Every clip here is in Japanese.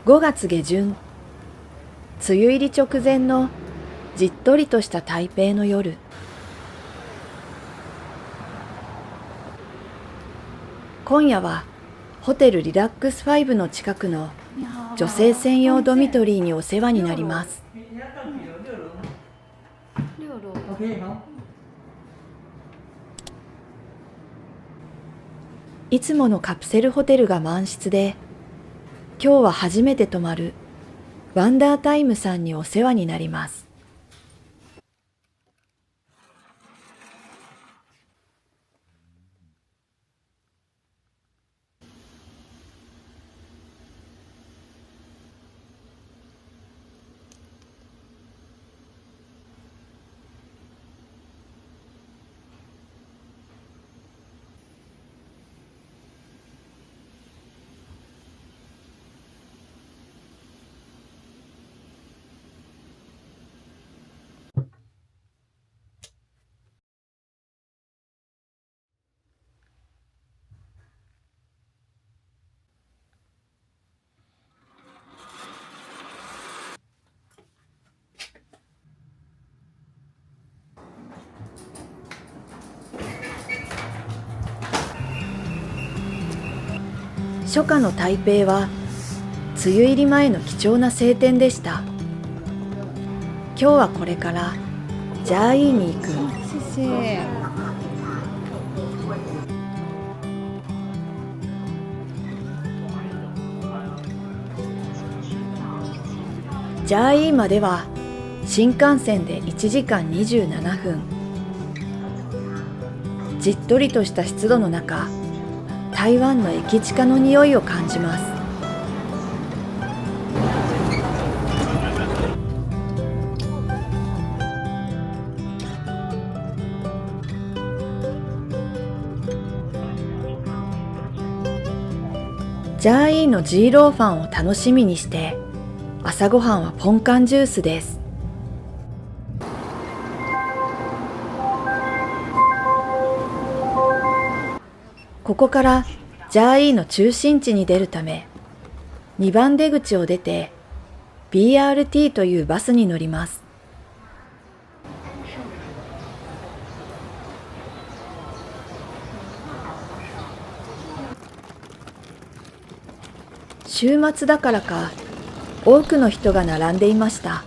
5月下旬、梅雨入り直前のじっとりとした台北の夜。今夜はホテルリラックス5の近くの女性専用ドミトリーにお世話になります。いつものカプセルホテルが満室で、今日は初めて泊まるワンダータイムさんにお世話になります。初夏の台北は梅雨入り前の貴重な晴天でした。今日はこれからジャーイーに行く。ジャーイーまでは新幹線で1時間27分。じっとりとした湿度の中、台湾の駅地下の匂いを感じます。ジャーイーのジーローファンを楽しみにして、朝ごはんはポンカンジュースです。ここからジャーイーの中心地に出るため、2番出口を出て BRT というバスに乗ります。週末だからか、多くの人が並んでいました。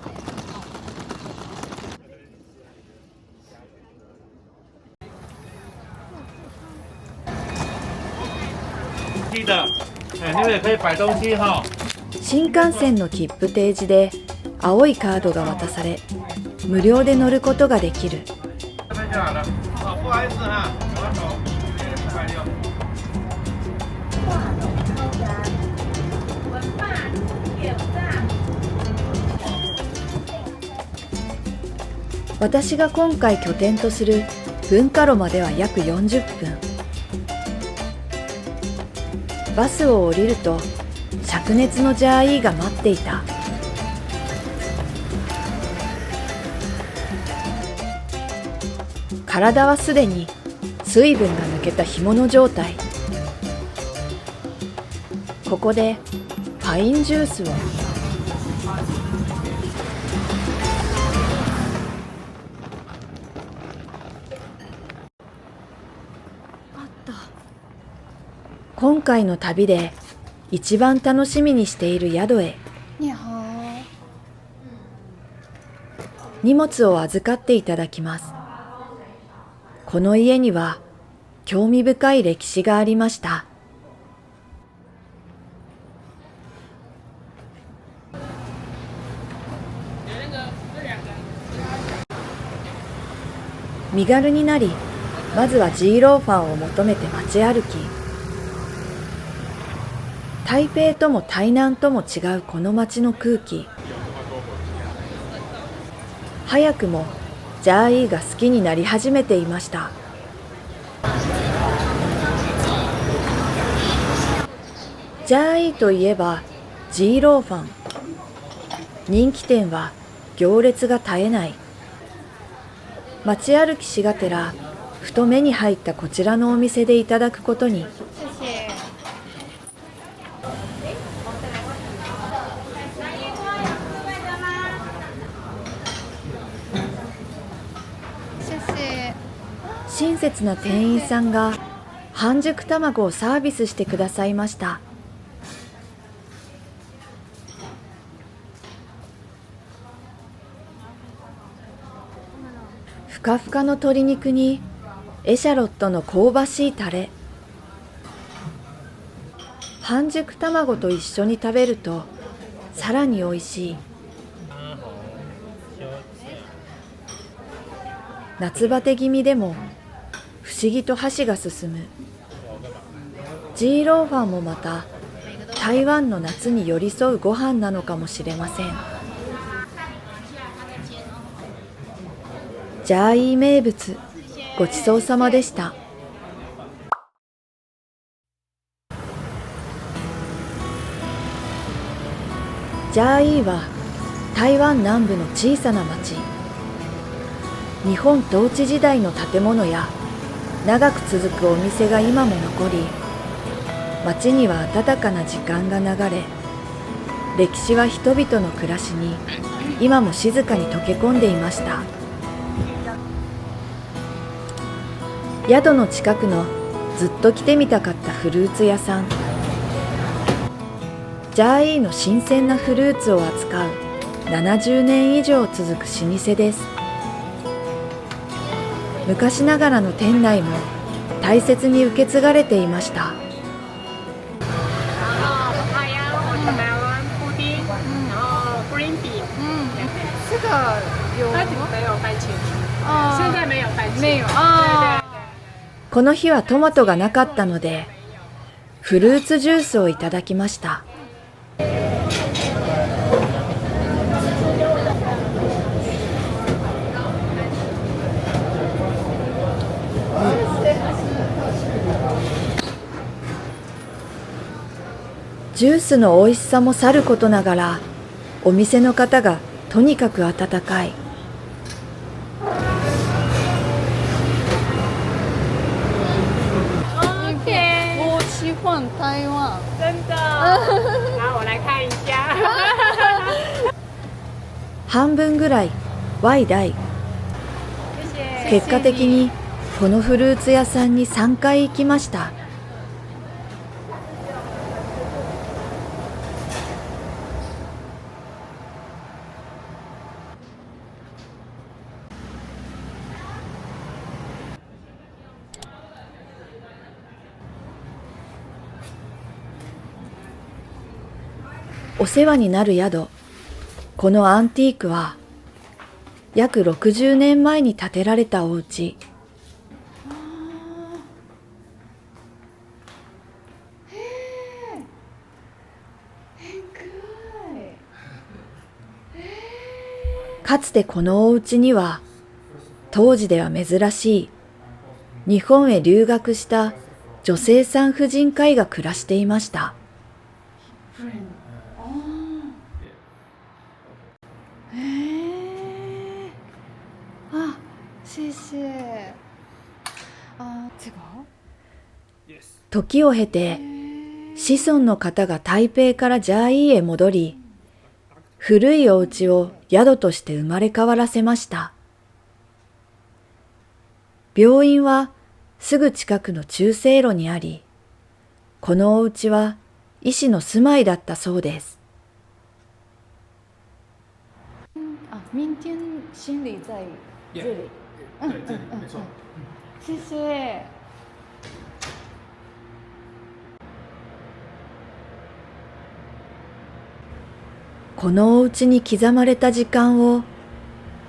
新幹線の切符提示で青いカードが渡され、無料で乗ることができる。私が今回拠点とする文化路までは約40分。バスを降りると灼熱のジャーイーが待っていた。体はすでに水分が抜けた干物状態。ここでパインジュースを。今回の旅で一番楽しみにしている宿へ。荷物を預かっていただきます。この家には興味深い歴史がありました。身軽になり、まずはジーローファンを求めて街歩き。台北とも台南とも違うこの街の空気。早くもジャーイーが好きになり始めていました。ジャーイーといえばジーローファン。人気店は行列が絶えない。街歩きしがてら、ふと目に入ったこちらのお店でいただくことに。親切な店員さんが半熟卵をサービスしてくださいました。ふかふかの鶏肉にエシャロットの香ばしいタレ。半熟卵と一緒に食べるとさらに美味しい。夏バテ気味でも不思議と箸が進む。ジーローファンもまた台湾の夏に寄り添うご飯なのかもしれません。ジャーイー名物、ごちそうさまでした。ジャーイーは台湾南部の小さな町。日本統治時代の建物や長く続くお店が今も残り、町には温かな時間が流れ、歴史は人々の暮らしに今も静かに溶け込んでいました。宿の近くのずっと来てみたかったフルーツ屋さん。ジャーイーの新鮮なフルーツを扱う70年以上続く老舗です。昔ながらの店内も大切に受け継がれていました。この日はトマトがなかったので、フルーツジュースをいただきました。ジュースの美味しさもさることながら、お店の方がとにかく温かい。台湾真的我来看一下半分ぐらいワイダイ。結果的にこのフルーツ屋さんに3回行きました。お世話になる宿、このアンティークは約60年前に建てられたお家。かつてこのお家には当時では珍しい日本へ留学した女性産婦人科医が暮らしていました。時を経て子孫の方が台北からジャーイーへ戻り、古いお家を宿として生まれ変わらせました。病院はすぐ近くの中西路にあり、このお家は医師の住まいだったそうです。明天心理在这里。谢谢。このお家に刻まれた時間を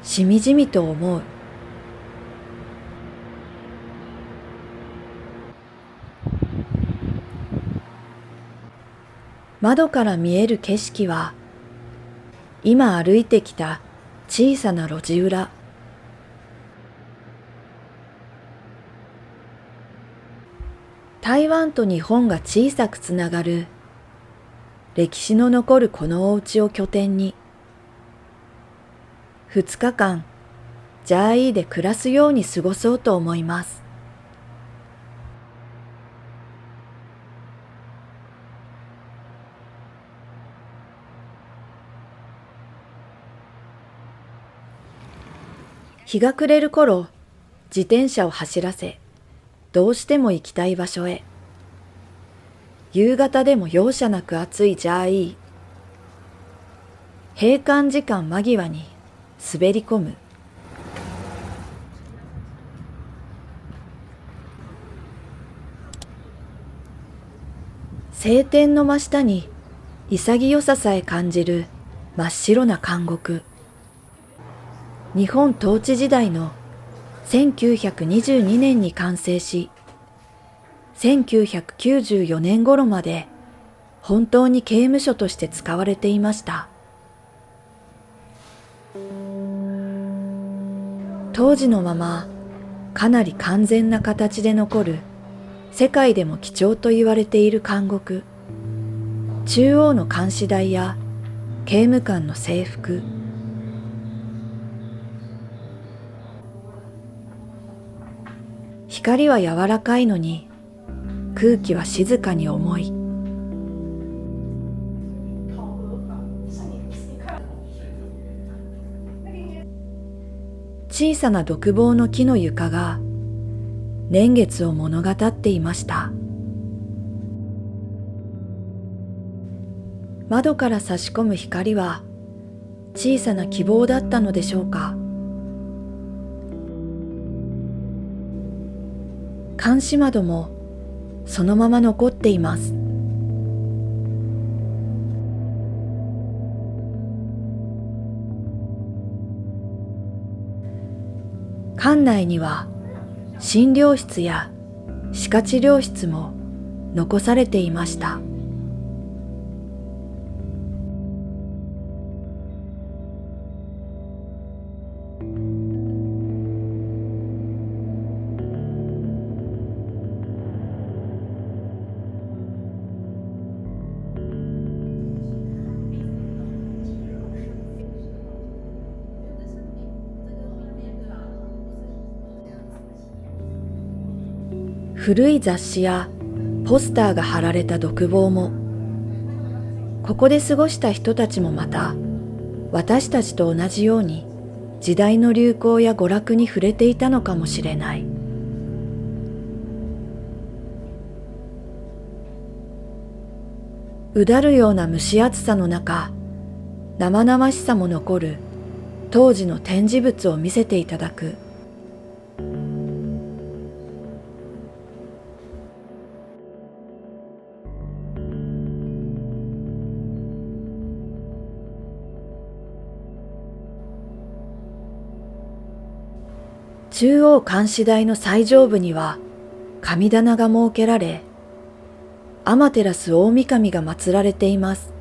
しみじみと思う。窓から見える景色は、今歩いてきた小さな路地裏。台湾と日本が小さくつながる、歴史の残るこのお家を拠点に、2日間、ジャーイーで暮らすように過ごそうと思います。日が暮れる頃、自転車を走らせ、どうしても行きたい場所へ。夕方でも容赦なく暑いジャーイー。閉館時間間際に滑り込む。晴天の真下に潔ささえ感じる真っ白な監獄。日本統治時代の1922年に完成し、1994年頃まで本当に刑務所として使われていました。当時のままかなり完全な形で残る世界でも貴重と言われている監獄。中央の監視台や刑務官の制服、光は柔らかいのに空気は静かに重い。小さな独房の木の床が年月を物語っていました。窓から差し込む光は小さな希望だったのでしょうか。監視窓もそのまま残っています。館内には診療室や歯科治療室も残されていました。古い雑誌やポスターが貼られた独房も、ここで過ごした人たちもまた私たちと同じように時代の流行や娯楽に触れていたのかもしれない。うだるような蒸し暑さの中、生々しさも残る当時の展示物を見せていただく。中央監視台の最上部には神棚が設けられ、天照大神が祀られています。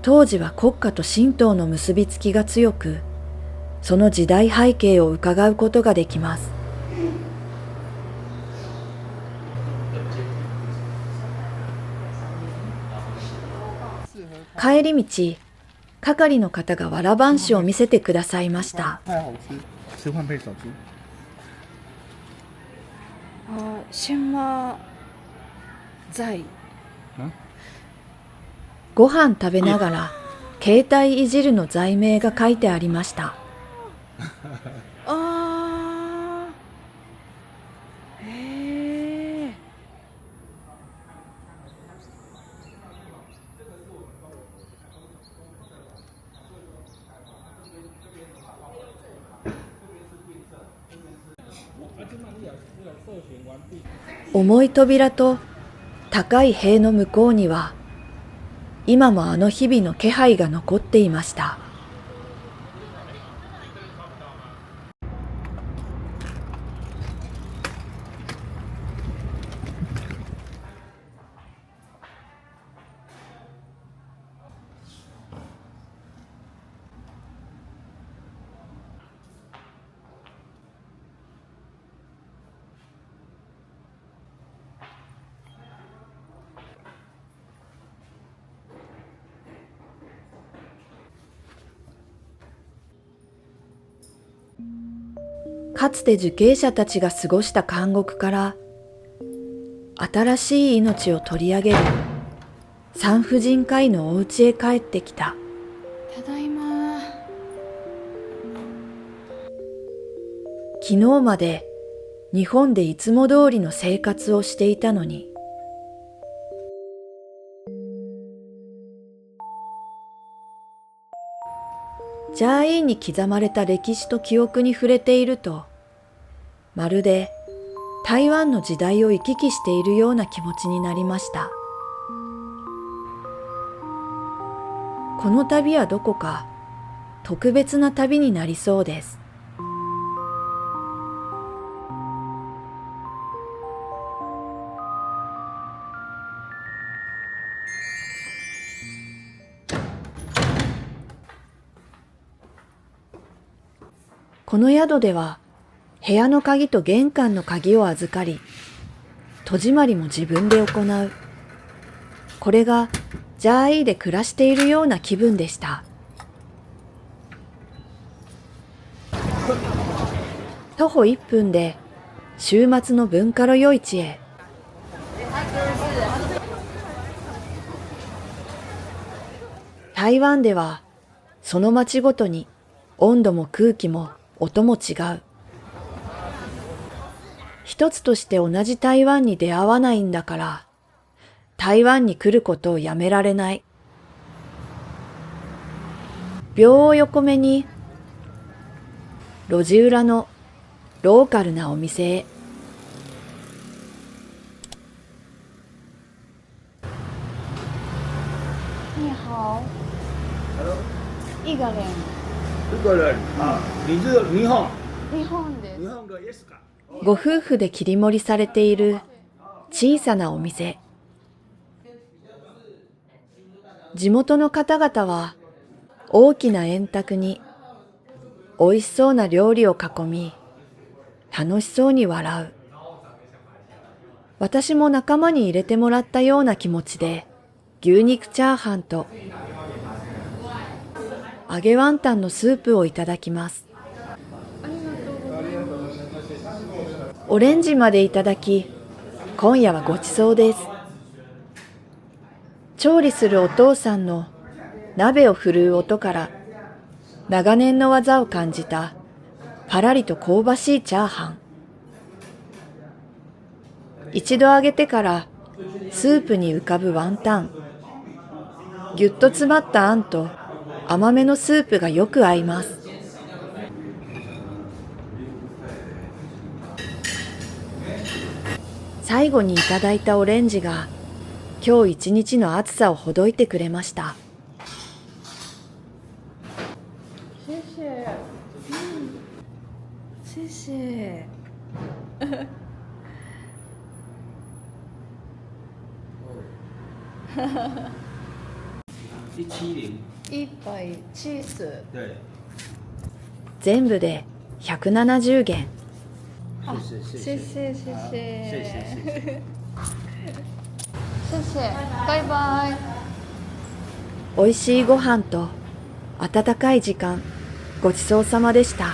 当時は国家と神道の結びつきが強く、その時代背景を伺うことができます。帰り道、係の方がわらばんしを見せてくださいました。吃饭配手机。春和在。ご飯食べながら携帯いじるの罪名が書いてありました。へえ。重い扉と高い塀の向こうには、今もあの日々の気配が残っていました。かつて受刑者たちが過ごした監獄から新しい命を取り上げる産婦人科医のお家へ帰ってきた。ただいま。昨日まで日本でいつも通りの生活をしていたのに、ジャーイーに刻まれた歴史と記憶に触れていると、まるで台湾の時代を行き来しているような気持ちになりました。この旅はどこか特別な旅になりそうです。この宿では部屋の鍵と玄関の鍵を預かり、戸締まりも自分で行う。これがジャーイーで暮らしているような気分でした。徒歩1分で週末の文化路夜市へ。台湾ではその街ごとに温度も空気も音も違う。一つとして同じ台湾に出会わないんだから、台湾に来ることをやめられない。秒を横目に、路地裏のローカルなお店へ。你好。一个人。一个人啊，你是日本？日本です。日本がイエスか？ご夫婦で切り盛りされている小さなお店。地元の方々は大きな円卓に美味しそうな料理を囲み、楽しそうに笑う。私も仲間に入れてもらったような気持ちで牛肉チャーハンと揚げワンタンのスープをいただきます。オレンジまでいただき、今夜はごちそうです。調理するお父さんの鍋を振るう音から長年の技を感じたパラリと香ばしいチャーハン。一度揚げてからスープに浮かぶワンタン。ぎゅっと詰まったあんと甘めのスープがよく合います。最後にいただいたオレンジが今日一日の暑さをほどいてくれました。谢谢。谢谢。170。一杯チーズ。对。全部で170元。あ、谢谢谢谢。谢谢。バイバイ。おいしいご飯と温かい時間、ごちそうさまでした。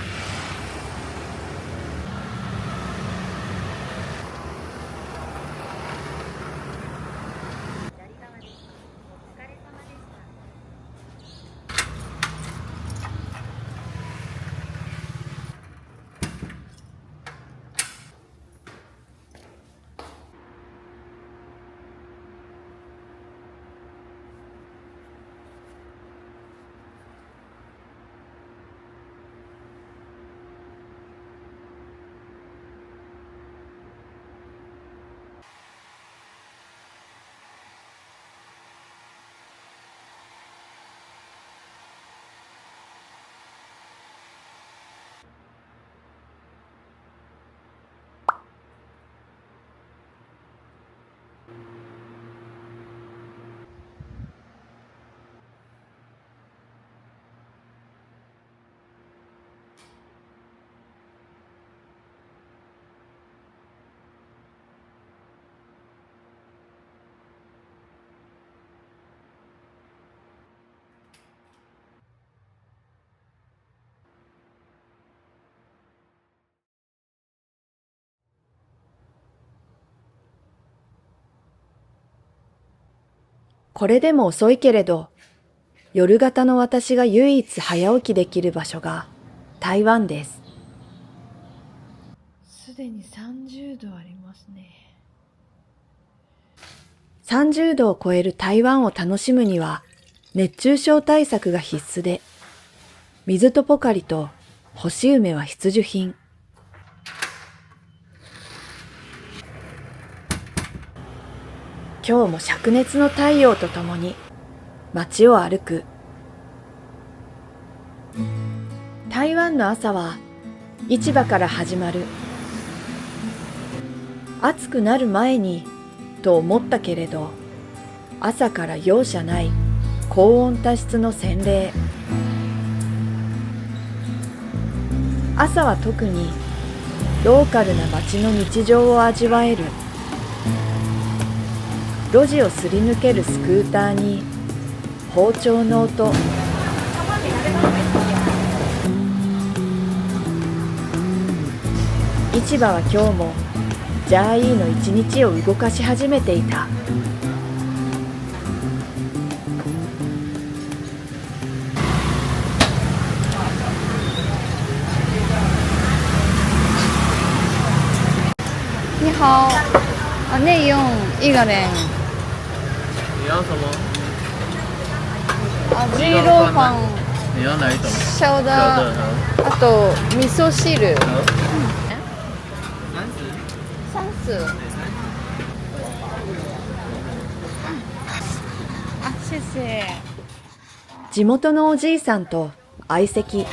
これでも遅いけれど、夜型の私が唯一早起きできる場所が台湾です。すでに30度ありますね。30度を超える台湾を楽しむには熱中症対策が必須で、水とポカリと干し梅は必需品。今日も灼熱の太陽とともに街を歩く。台湾の朝は市場から始まる。暑くなる前にと思ったけれど、朝から容赦ない高温多湿の洗礼。朝は特にローカルな街の日常を味わえる。路地をすり抜けるスクーターに包丁の音。市場は今日もジャーイーの一日を動かし始めていた。你好，内用一个人。你要什么？鸡肉饭。你要哪一种？小的。あと味噌汁。30。あ、谢谢。地元のおじいさんと相席。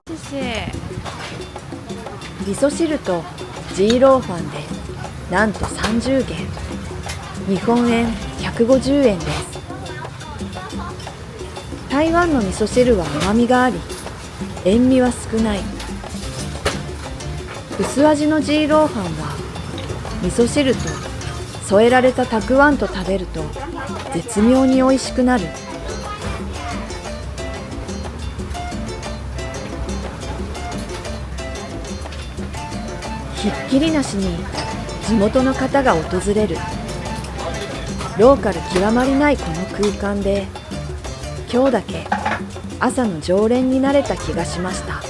谢谢。味噌汁とジーローファンでなんと30元、日本円150円です。台湾の味噌汁は甘みがあり、塩味は少ない。薄味のジーローファンは味噌汁と添えられたたくあんと食べると絶妙に美味しくなる。ひっきりなしに地元の方が訪れる。ローカル極まりないこの空間で今日だけ朝の常連になれた気がしました。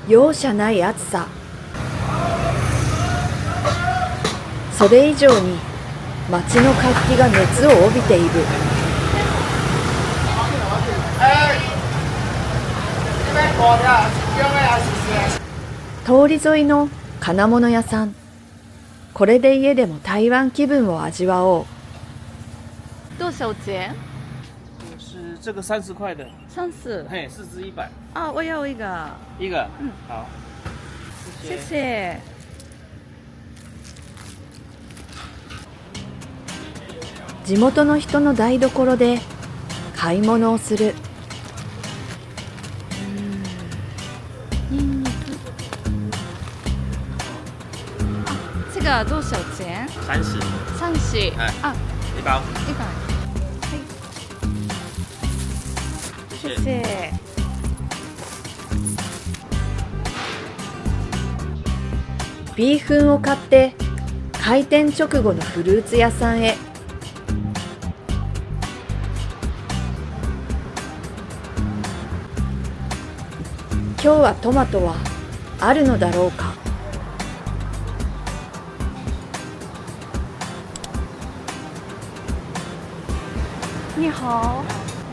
容赦ない暑さ。それ以上に街の活気が熱を帯びている。通り沿いの金物屋さん。これで家でも台湾気分を味わおう。多少钱？是这个30块的， 30。嘿，4支100，啊，我要一个。一个，好，谢谢。地元の人の台所で買い物をする。这个多少钱30， ？30。哎啊，一包， 100。谢谢谢。ビーフンを買って開店直後のフルーツ屋さんへ。今日はトマトはあるのだろうか。你好，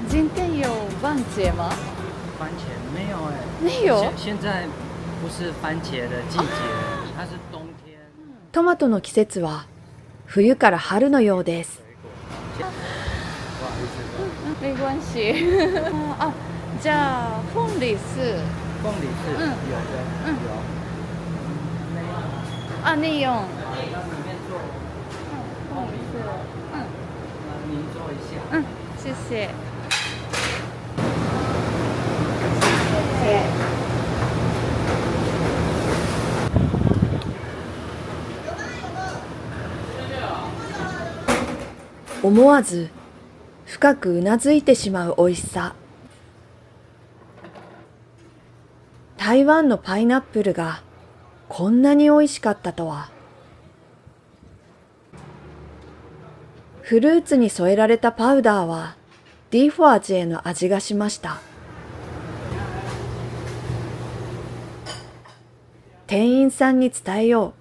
今天有番茄吗？番茄没有哎，没有。现在不是番茄的季节，它是冬天。トマトの季節は冬から春のようです。没关系。啊，じゃあ凤梨是。凤梨是有的，有。啊，内用。那里面做凤梨是，您做一下。谢谢。思わず深くうなずいてしまう美味しさ。台湾のパイナップルがこんなに美味しかったとは。フルーツに添えられたパウダーはディフォアジェの味がしました。店員さんに伝えよう。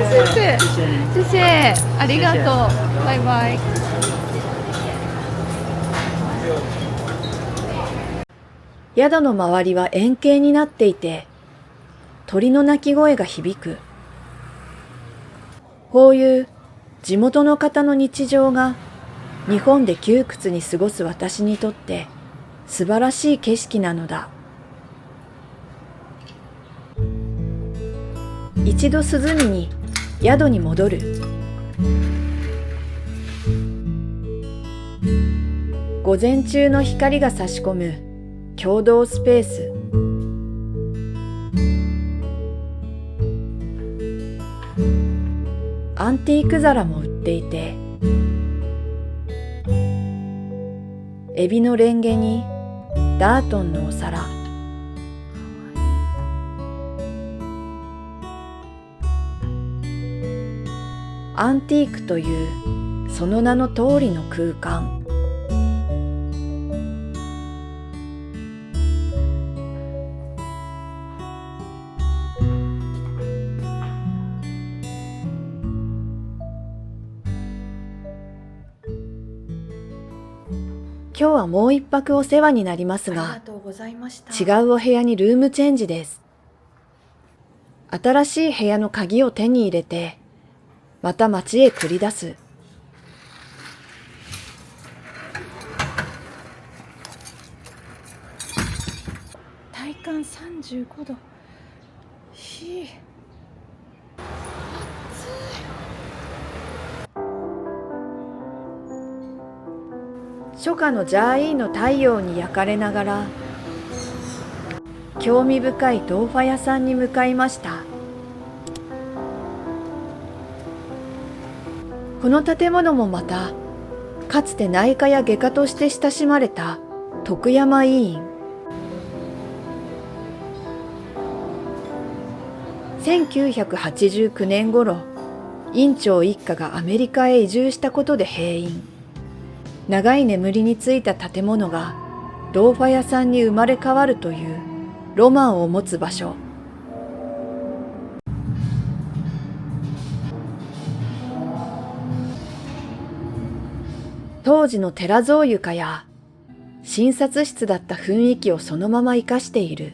谢谢谢谢ありがとうバイバイ。宿の周りは円形になっていて、鳥の鳴き声が響く。こういう地元の方の日常が日本で窮屈に過ごす私にとって素晴らしい景色なのだ。一度涼みに宿に戻る。午前中の光が差し込む共同スペース。アンティーク皿も売っていて、エビのレンゲにダートンのお皿。アンティークというその名の通りの空間。今日はもう一泊お世話になりますが、違うお部屋にルームチェンジです。新しい部屋の鍵を手に入れて、また街へ繰り出す。体感35度。ひい。初夏のジャーイーの太陽に焼かれながら、興味深い豆腐屋さんに向かいました。この建物もまた、かつて内科や外科として親しまれた徳山医院。1989年頃、院長一家がアメリカへ移住したことで閉院。長い眠りについた建物がローファ屋さんに生まれ変わるというロマンを持つ場所。当時の寺蔵床や診察室だった雰囲気をそのまま生かしている。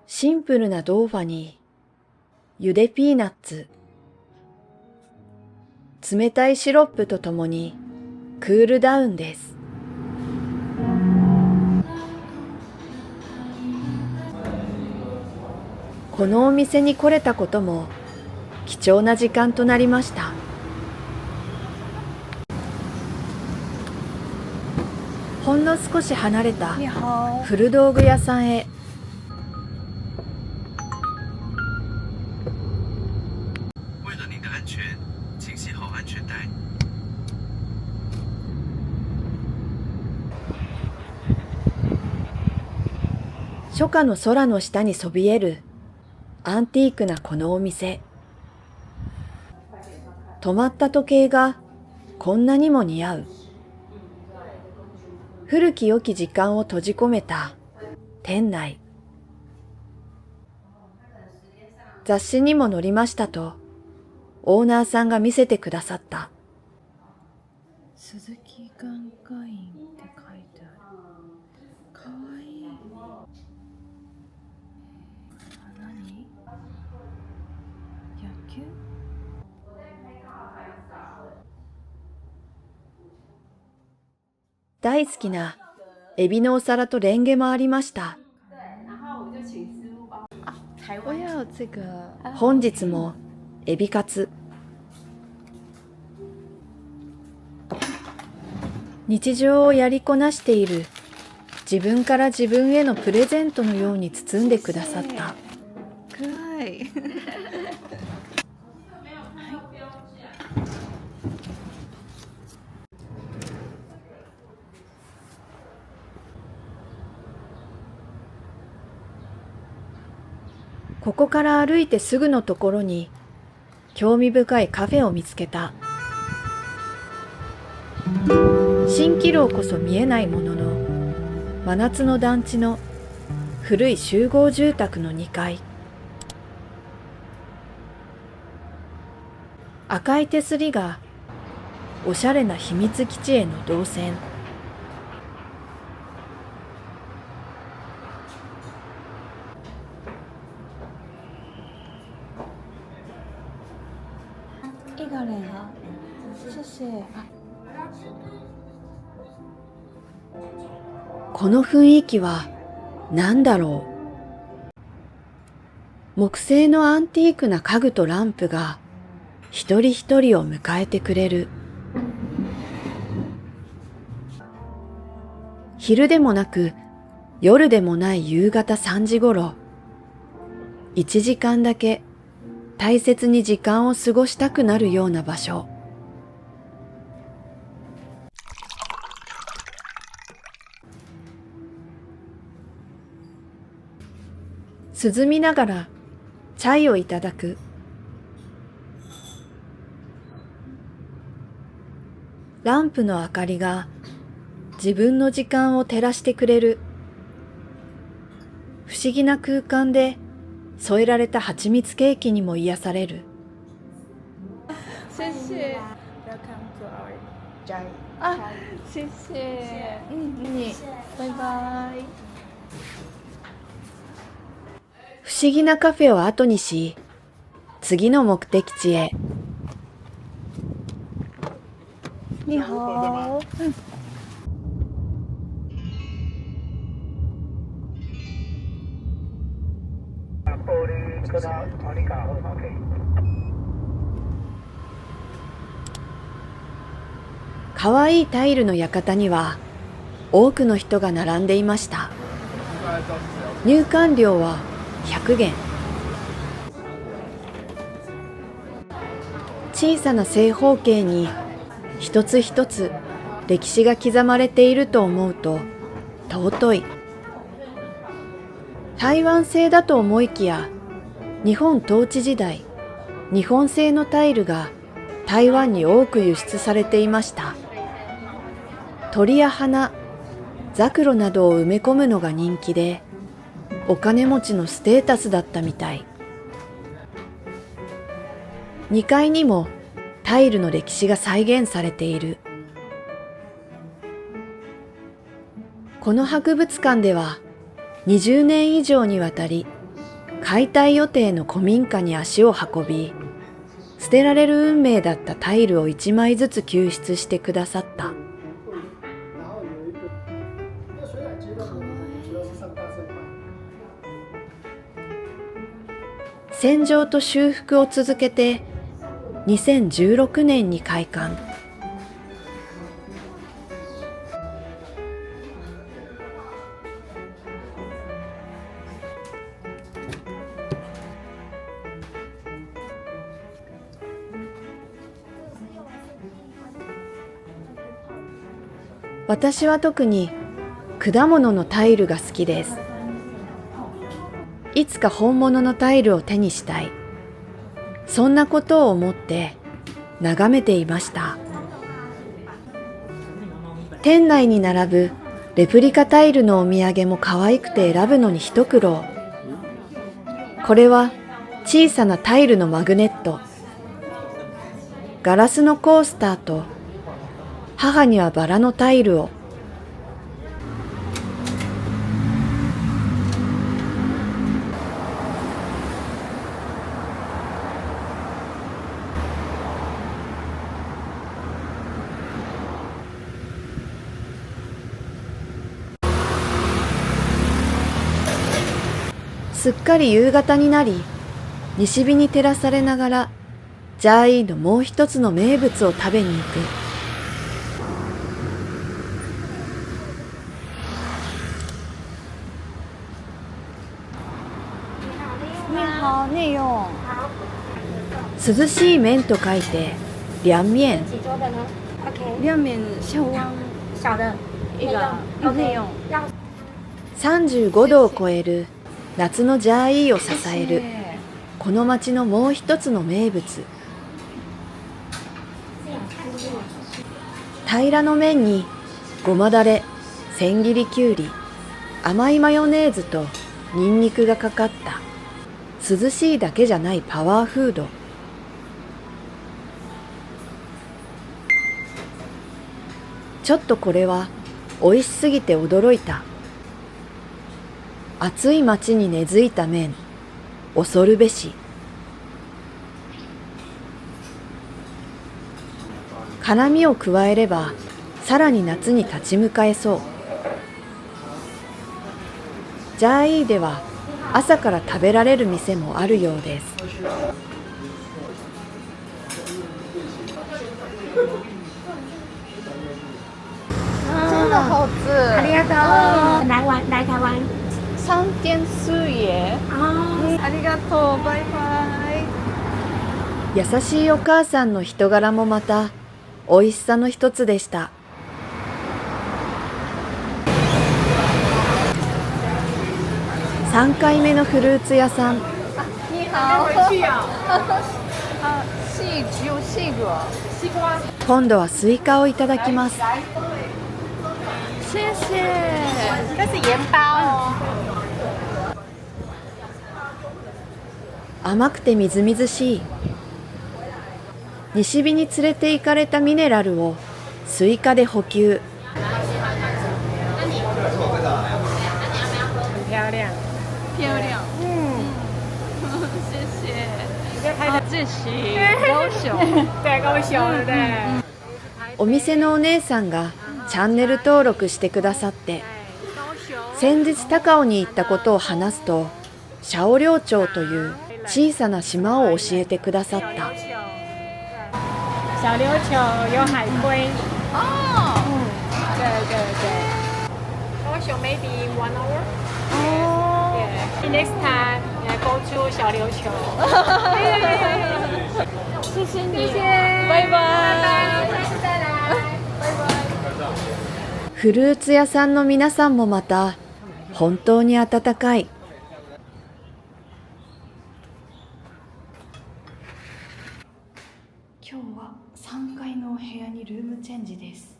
シンプルなドーファにゆでピーナッツ、冷たいシロップとともにクールダウンです。このお店に来れたことも貴重な時間となりました。ほんの少し離れた古道具屋さんへ。初夏の空の下にそびえるアンティークなこのお店。止まった時計がこんなにも似合う。古き良き時間を閉じ込めた店内。雑誌にも載りましたとオーナーさんが見せてくださった。鈴木眼科院って書いてある。かわいい。何？野球？大好きなエビのお皿とレンゲもありました。我要这个。本日もエビカツ。日常をやりこなしている自分から自分へのプレゼントのように包んでくださった。暗い。ここから歩いてすぐのところに興味深いカフェを見つけた。蜃気楼こそ見えないものの、真夏の団地の古い集合住宅の2階。赤い手すりがおしゃれな秘密基地への動線。一个人啊，谢谢。この雰囲気は何だろう。木製のアンティークな家具とランプが一人一人を迎えてくれる。昼でもなく夜でもない夕方3時ごろ、1時間だけ大切に時間を過ごしたくなるような場所。涼みながらチャイをいただく。ランプの明かりが自分の時間を照らしてくれる。不思議な空間で添えられた蜂蜜ケーキにも癒される。谢谢。 Welcome to our Jai. 啊，谢谢。你，拜拜。不思議なカフェを後にし、次の目的地へ。你好。かわいいタイルの館には多くの人が並んでいました。入館料は100元。小さな正方形に一つ一つ歴史が刻まれていると思うと尊い。台湾製だと思いきや、日本統治時代、日本製のタイルが台湾に多く輸出されていました。鳥や花、ザクロなどを埋め込むのが人気で、お金持ちのステータスだったみたい。2階にもタイルの歴史が再現されている。この博物館では20年以上にわたり解体予定の古民家に足を運び、捨てられる運命だったタイルを1枚ずつ救出してくださった。洗浄と修復を続けて2016年に開館。私は特に果物のタイルが好きです。いつか本物のタイルを手にしたい。そんなことを思って眺めていました。店内に並ぶレプリカタイルのお土産も可愛くて選ぶのに一苦労。これは小さなタイルのマグネット。ガラスのコースターと母にはバラのタイルを。すっかり夕方になり、西日に照らされながらジャーイーのもう一つの名物を食べに行く。好，内用。涼しい麺と書いて涼面。几桌的呢？OK，凉面小碗小的一个，内用。要35度を超える夏のジャーイーを支えるこの町のもう一つの名物。平らの麺にごまだれ、千切りきゅうり、甘いマヨネーズとニンニクがかかった涼しいだけじゃないパワーフード。ちょっとこれは美味しすぎて驚いた。暑い町に根付いた麺、恐るべし。辛みを加えればさらに夏に立ち向かえそう。ジャーイーでは朝から食べられる店もあるようです。真的好吃。ありがとう。来台湾。三点四耶。哦，ありがとう。バイバイ。優しいお母さんの人柄もまた美味しさの一つでした。3回目のフルーツ屋さん。你好。回去啊。啊，有西瓜。西瓜。今度はスイカをいただきます。谢谢。这是盐巴哦。甘くてみずみずしい。西日に連れて行かれたミネラルをスイカで補給。漂亮。漂亮。谢谢。这是高雄。对，高雄，对不对？お店のお姉さんがチャンネル登録してくださって、先日高雄に行ったことを話すと、シャオリョウ町という小さな島を教えてくださった。小琉球有海龟。哦。对对对。高雄 maybe 1 hour。哦。Yeah. Next time, go to 小琉球。谢谢你。谢谢。拜拜。下次再来。拜拜。フルーツ屋さんの皆さんもまた本当に温かい。今日は3階のお部屋にルームチェンジです。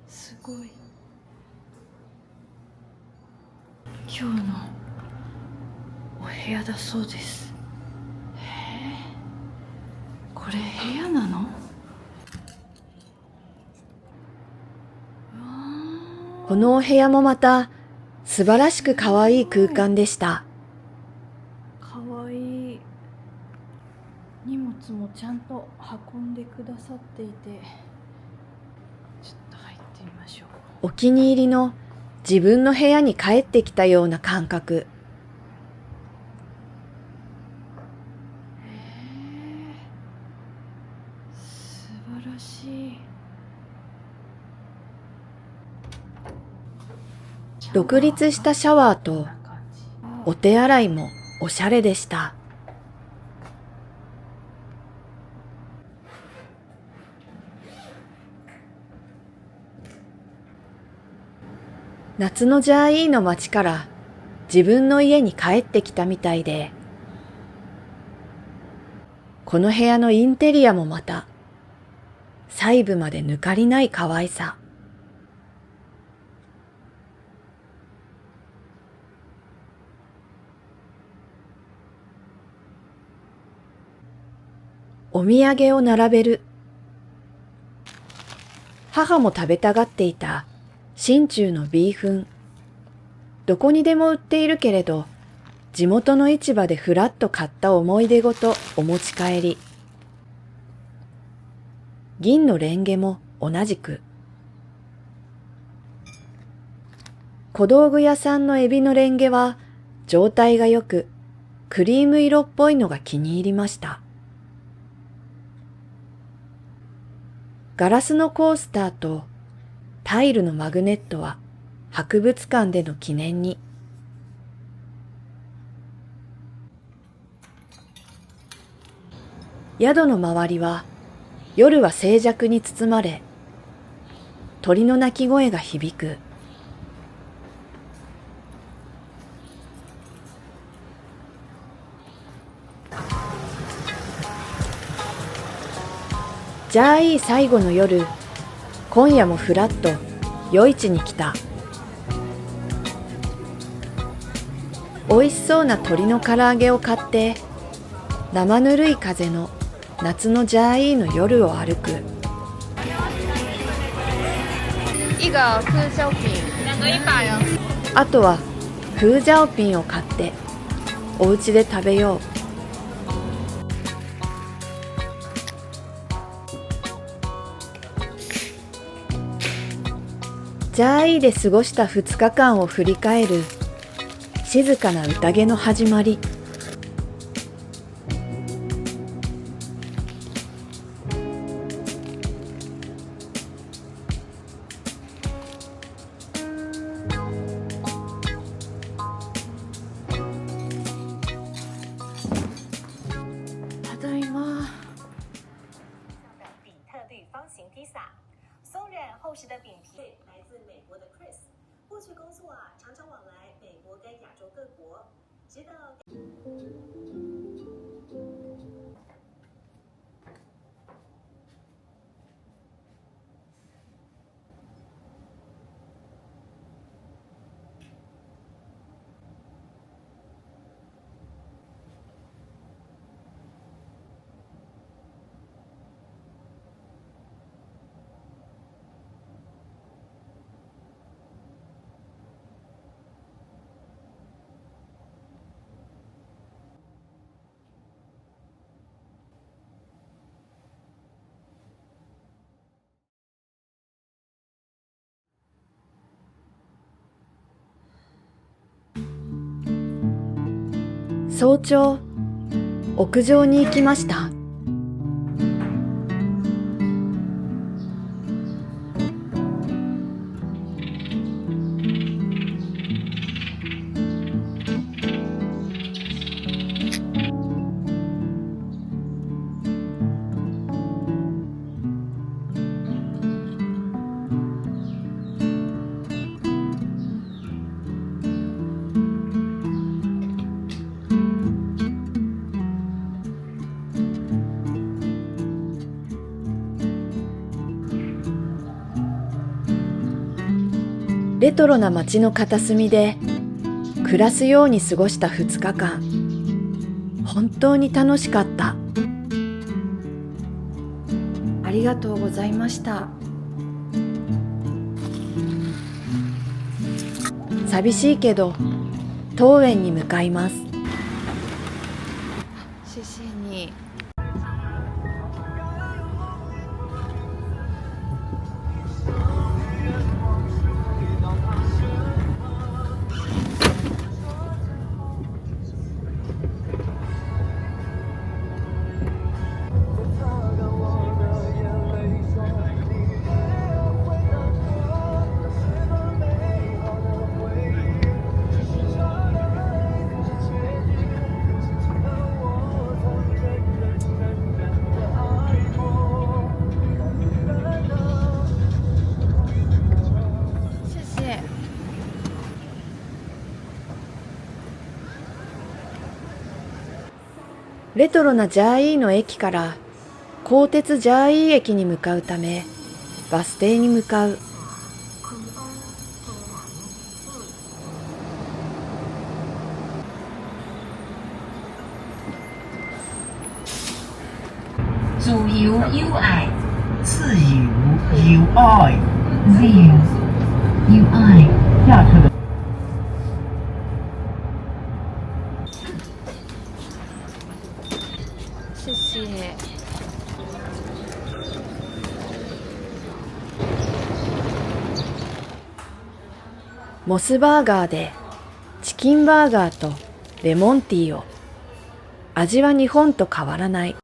すごい。今日のお部屋だそうです。これ部屋なの？このお部屋もまた素晴らしく可愛い空間でした。可愛い。荷物もちゃんと運んでくださっていて、ちょっと入ってみましょう。お気に入りの自分の部屋に帰ってきたような感覚。素晴らしい。独立したシャワーとお手洗いもおしゃれでした。夏のジャーイーの街から自分の家に帰ってきたみたいで、この部屋のインテリアもまた細部まで抜かりない可愛さ。お土産を並べる。母も食べたがっていた新中のビーフン。どこにでも売っているけれど、地元の市場でふらっと買った思い出ごとお持ち帰り。銀のレンゲも同じく。小道具屋さんのエビのレンゲは状態が良く、クリーム色っぽいのが気に入りました。ガラスのコースターとタイルのマグネットは博物館での記念に。宿の周りは夜は静寂に包まれ、鳥の鳴き声が響く。じゃあいい最後の夜、今夜もふらっと夜市に来た。美味しそうな鶏の唐揚げを買って、生ぬるい風の夏のジャーイーの夜を歩く。一个科胶饼，两个100哦。あとはフージャオピンを買ってお家で食べよう。ジャーイーで過ごした2日間を振り返る静かな宴の始まり。ただいま。比特律方形披萨，松软厚实的饼皮，来自美国的 Chris。过去工作常常往来美国跟亚洲各国，直到。早朝、屋上に行きました。レトロな街の片隅で暮らすように過ごした2日間、本当に楽しかった。ありがとうございました。寂しいけど桃園に向かいます。谢谢你。レトロなジャーイーの駅から鋼鉄ジャーイー駅に向かうためバス停に向かう。自由友爱，自由友爱，自由友爱。下车的。谢谢。モスバーガーでチキンバーガーとレモンティーを。味は日本と変わらない。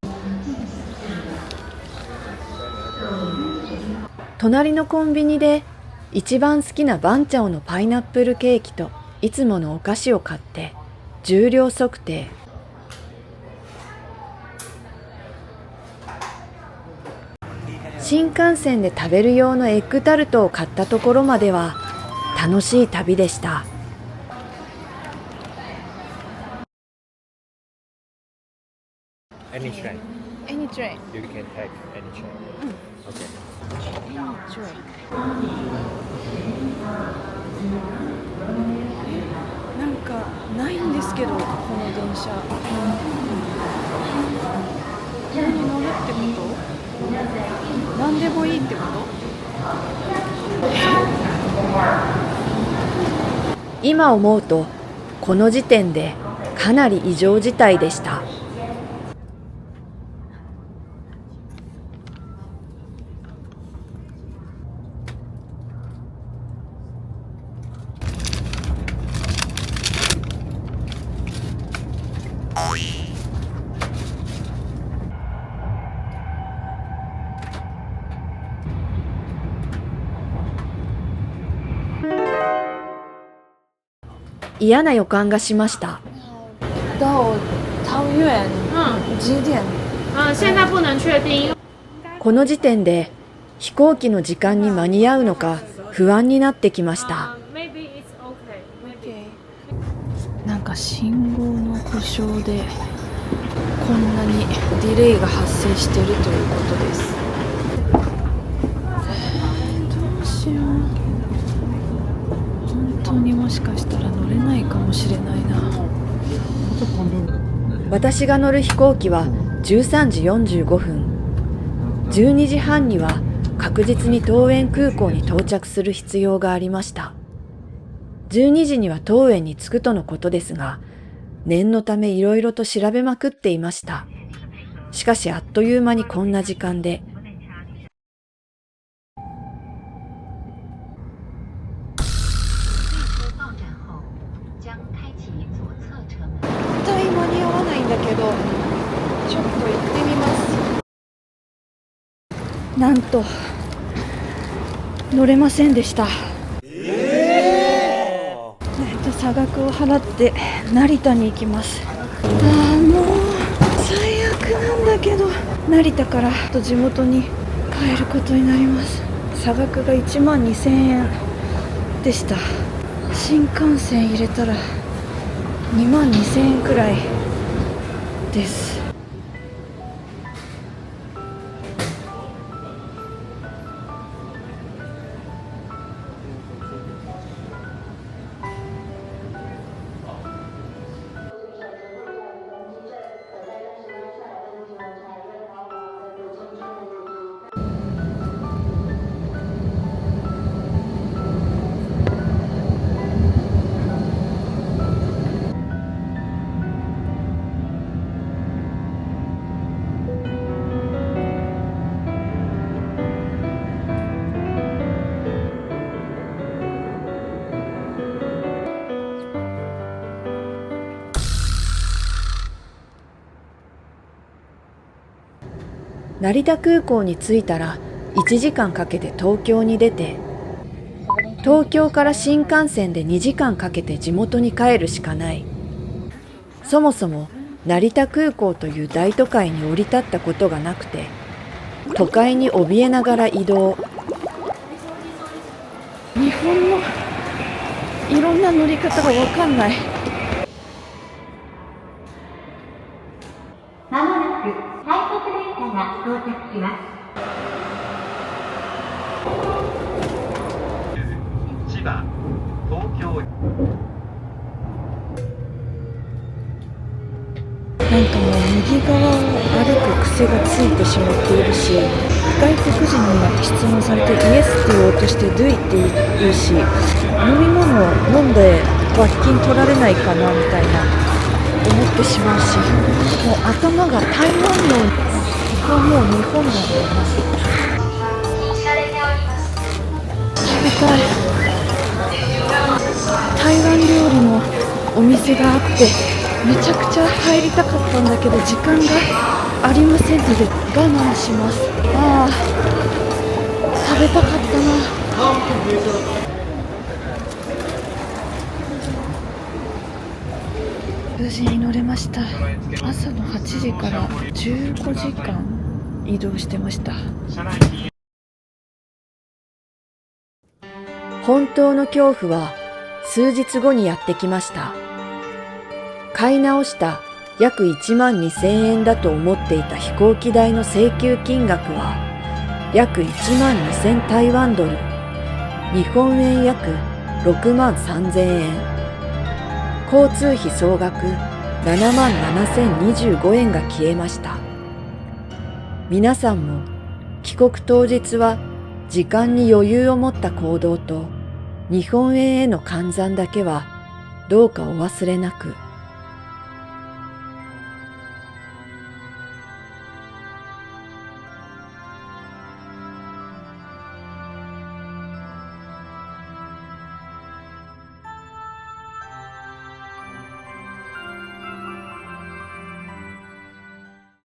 隣のコンビニで一番好きなバンチャオのパイナップルケーキといつものお菓子を買って重量測定。新幹線で食べる用のエッグタルトを買ったところまでは楽しい旅でした。Any train. Any train. You can take any train. Okay. Any train. なんかないんですけど、この電車。これに乗るってこと？何でもいいってこと？今思うとこの時点でかなり異常事態でした。嫌な予感がしました。到桃園几点？现在不能确定。この時点で飛行機の時間に間に合うのか不安になってきました。Maybe it's okay. Maybe. なんか信号の故障でこんなにディレイが発生しているということです。どうしよう。本当にもしかしたら乗れないかもしれないな。私が乗る飛行機は13時45分。12時半には確実に桃園空港に到着する必要がありました。12時には桃園に着くとのことですが、念のためいろいろと調べまくっていました。しかしあっという間にこんな時間で。絶対間に合わないんだけど、ちょっと行ってみます。なんと乗れませんでした。差額を払って成田に行きます。もう最悪なんだけど、成田から地元に帰ることになります。差額が12,000円でした。新幹線入れたら22,000円くらいです。成田空港に着いたら1時間かけて東京に出て、東京から新幹線で2時間かけて地元に帰るしかない。そもそも成田空港という大都会に降り立ったことがなくて、都会に怯えながら移動。日本のいろんな乗り方がわかんない。まもなく快速電車が到着します。千葉、東京。なんかもう右側を歩く癖がついてしまっているし、外国人に質問されてイエスって言おうとしてドゥイって言うし、飲み物を飲んで罰金取られないかなみたいな思ってしまうし、もう頭が台湾の、ここはもう日本なんだよな。食べたい。台湾料理のお店があって、めちゃくちゃ入りたかったんだけど時間がありませんので我慢します。食べたかったな。無事に乗れました。朝の8時から15時間移動してました。本当の恐怖は数日後にやってきました。買い直した約1万2000円だと思っていた飛行機代の請求金額は約1万2000台湾ドル、日本円約6万3000円。交通費総額7万7025円が消えました。皆さんも帰国当日は時間に余裕を持った行動と日本円への換算だけはどうかお忘れなく。